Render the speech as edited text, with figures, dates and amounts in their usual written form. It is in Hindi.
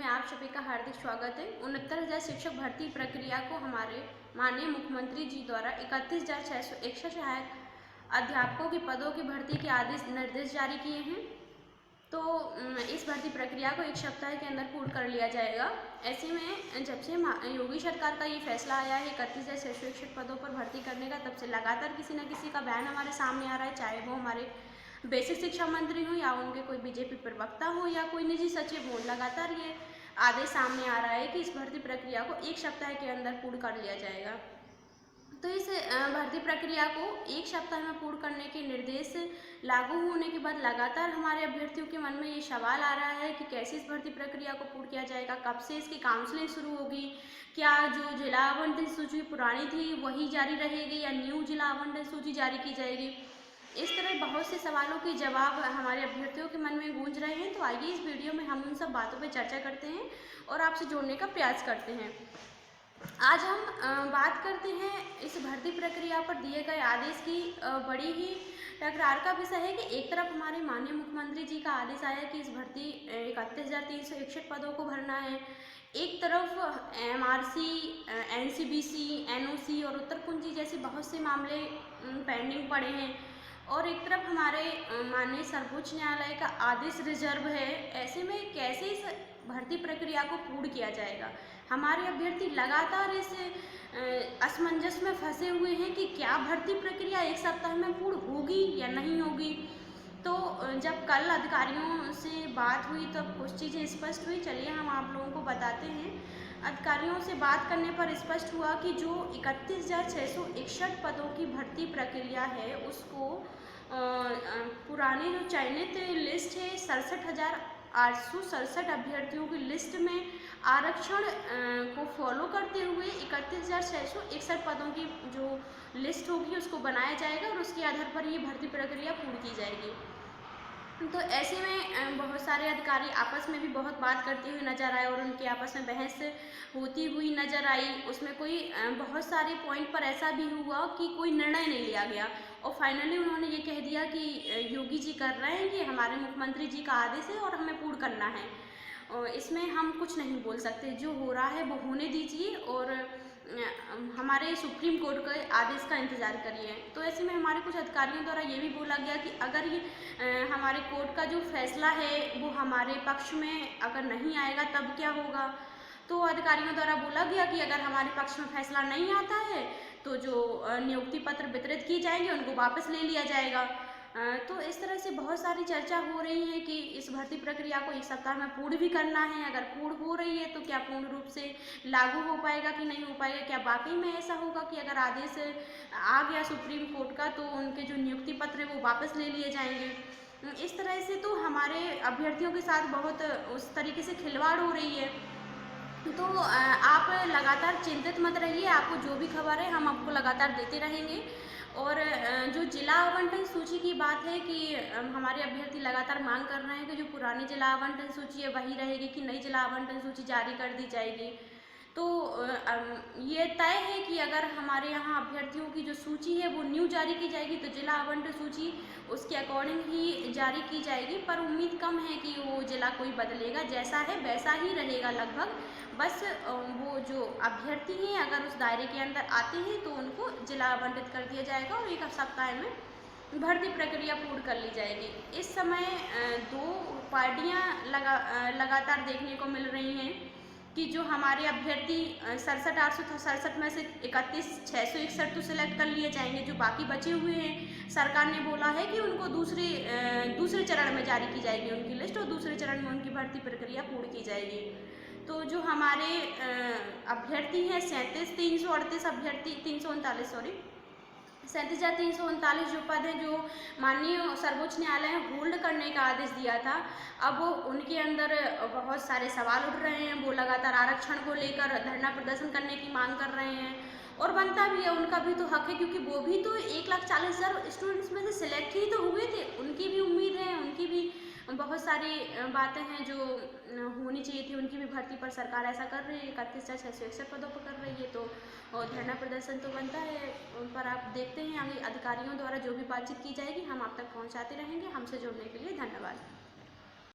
आप सभी का हार्दिक स्वागत है। 69,000 शिक्षक भर्ती प्रक्रिया को हमारे माननीय मुख्यमंत्री जी द्वारा 31,661 सहायक अध्यापकों के पदों की भर्ती के आदेश निर्देश जारी किए हैं। तो इस भर्ती प्रक्रिया को एक सप्ताह के अंदर पूर्ण कर लिया जाएगा। ऐसे में जब से योगी सरकार का ये फैसला आया है 31,661 पदों पर भर्ती करने का, तब से लगातार किसी न किसी का बयान हमारे सामने आ रहा है, चाहे वो हमारे बेसिक शिक्षा मंत्री हो या उनके कोई बीजेपी प्रवक्ता हो या कोई निजी सचिव हो। लगातार ये आदेश सामने आ रहा है कि इस भर्ती प्रक्रिया को एक सप्ताह के अंदर पूर्ण कर लिया जाएगा। तो इस भर्ती प्रक्रिया को एक सप्ताह में पूर्ण करने के निर्देश लागू होने के बाद लगातार हमारे अभ्यर्थियों के मन में ये सवाल आ रहा है कि कैसे इस भर्ती प्रक्रिया को पूर्ण किया जाएगा, कब से इसकी काउंसलिंग शुरू होगी, क्या जो जिला आवंटन सूची पुरानी थी वही जारी रहेगी या न्यू जिला आवंटन सूची जारी की जाएगी। इस तरह बहुत से सवालों के जवाब हमारे अभ्यर्थियों के मन में गूंज रहे हैं। तो आइए इस वीडियो में हम उन सब बातों पर चर्चा करते हैं और आपसे जोड़ने का प्रयास करते हैं। आज हम बात करते हैं इस भर्ती प्रक्रिया पर दिए गए आदेश की। बड़ी ही टकरार का विषय है कि एक तरफ हमारे माननीय मुख्यमंत्री जी का आदेश आया कि इस भर्ती 31,361 पदों को भरना है। एक तरफ MRC, NCBC, NOC और उत्तर कुंजी जैसे बहुत से मामले पेंडिंग पड़े हैं और एक तरफ हमारे माननीय सर्वोच्च न्यायालय का आदेश रिजर्व है। ऐसे में कैसे इस भर्ती प्रक्रिया को पूर्ण किया जाएगा? हमारे अभ्यर्थी लगातार इस असमंजस में फंसे हुए हैं कि क्या भर्ती प्रक्रिया एक सप्ताह में पूर्ण होगी या नहीं होगी। तो जब कल अधिकारियों से बात हुई तब कुछ चीज़ें स्पष्ट हुई। चलिए हम आप लोगों को बताते हैं। अधिकारियों से बात करने पर स्पष्ट हुआ कि जो 31,661 पदों की भर्ती प्रक्रिया है उसको पुराने जो चयनित लिस्ट है 67,867 अभ्यर्थियों की लिस्ट में आरक्षण को फॉलो करते हुए 31,661 पदों की जो लिस्ट होगी उसको बनाया जाएगा और उसके आधार पर ये भर्ती प्रक्रिया पूरी की जाएगी। तो ऐसे में बहुत सारे अधिकारी आपस में भी बहुत बात करते हुए नजर आए और उनके आपस में बहस होती हुई नजर आई। उसमें कोई बहुत सारे पॉइंट पर ऐसा भी हुआ कि कोई निर्णय नहीं लिया गया और फाइनली उन्होंने ये कह दिया कि योगी जी कर रहे हैं, कि हमारे मुख्यमंत्री जी का आदेश है और हमें पूर्ण करना है और इसमें हम कुछ नहीं बोल सकते। जो हो रहा है वो होने दीजिए और हमारे सुप्रीम कोर्ट के आदेश का इंतज़ार करिए। तो ऐसे में हमारे कुछ अधिकारियों द्वारा ये भी बोला गया कि अगर ये हमारे कोर्ट का जो फैसला है वो हमारे पक्ष में अगर नहीं आएगा तब क्या होगा। तो अधिकारियों द्वारा बोला गया कि अगर हमारे पक्ष में फैसला नहीं आता है तो जो नियुक्ति पत्र वितरित किए जाएंगे उनको वापस ले लिया जाएगा। तो इस तरह से बहुत सारी चर्चा हो रही है कि इस भर्ती प्रक्रिया को एक सप्ताह में पूर्ण भी करना है। अगर पूर्ण हो रही है तो क्या पूर्ण रूप से लागू हो पाएगा कि नहीं हो पाएगा, क्या वाकई में ऐसा होगा कि अगर आदेश आ गया सुप्रीम कोर्ट का तो उनके जो नियुक्ति पत्र है वो वापस ले लिए जाएंगे। इस तरह से तो हमारे अभ्यर्थियों के साथ बहुत उस तरीके से खिलवाड़ हो रही है। तो आप लगातार चिंतित मत रहिए, आपको जो भी खबर है हम आपको लगातार देते रहेंगे। और जो जिला आवंटन सूची की बात है कि हमारे अभ्यर्थी लगातार मांग कर रहे हैं कि जो पुरानी जिला आवंटन सूची है वही रहेगी कि नई जिला आवंटन सूची जारी कर दी जाएगी। तो ये तय है कि अगर हमारे यहाँ अभ्यर्थियों की जो सूची है वो न्यू जारी की जाएगी तो जिला आवंटन सूची उसके अकॉर्डिंग ही जारी की जाएगी। पर उम्मीद कम है कि वो जिला कोई बदलेगा, जैसा है वैसा ही रहेगा लगभग। बस वो जो अभ्यर्थी हैं अगर उस दायरे के अंदर आते हैं तो उनको जिला आवंटित कर दिया जाएगा और एक सप्ताह में भर्ती प्रक्रिया पूर्ण कर ली जाएगी। इस समय दो पार्टियां लगातार देखने को मिल रही हैं कि जो हमारे अभ्यर्थी 67,867 में से 31,661 तो सिलेक्ट कर लिए जाएंगे, जो बाकी बचे हुए हैं सरकार ने बोला है कि उनको दूसरे चरण में जारी की जाएगी उनकी लिस्ट और दूसरे चरण में उनकी भर्ती प्रक्रिया पूर्ण की जाएगी। तो जो हमारे अभ्यर्थी हैं 37,338 अभ्यर्थी 37,339 जो पद हैं जो माननीय सर्वोच्च न्यायालय ने होल्ड करने का आदेश दिया था, अब उनके अंदर बहुत सारे सवाल उठ रहे हैं। वो लगातार आरक्षण को लेकर धरना प्रदर्शन करने की मांग कर रहे हैं और बनता भी है, उनका भी तो हक है क्योंकि वो भी तो 1,40,000 स्टूडेंट्स में से सिलेक्ट ही तो हुए थे। उनकी भी उम्मीद है, उनकी भी बहुत सारी बातें हैं जो होनी चाहिए थी, उनकी भी भर्ती पर सरकार ऐसा कर रही है, 31,661 पदों पर कर रही है। तो धरना प्रदर्शन तो बनता है, उन पर आप देखते हैं आगे अधिकारियों द्वारा जो भी बातचीत की जाएगी हम आप तक पहुंचाते रहेंगे। हमसे जुड़ने के लिए धन्यवाद।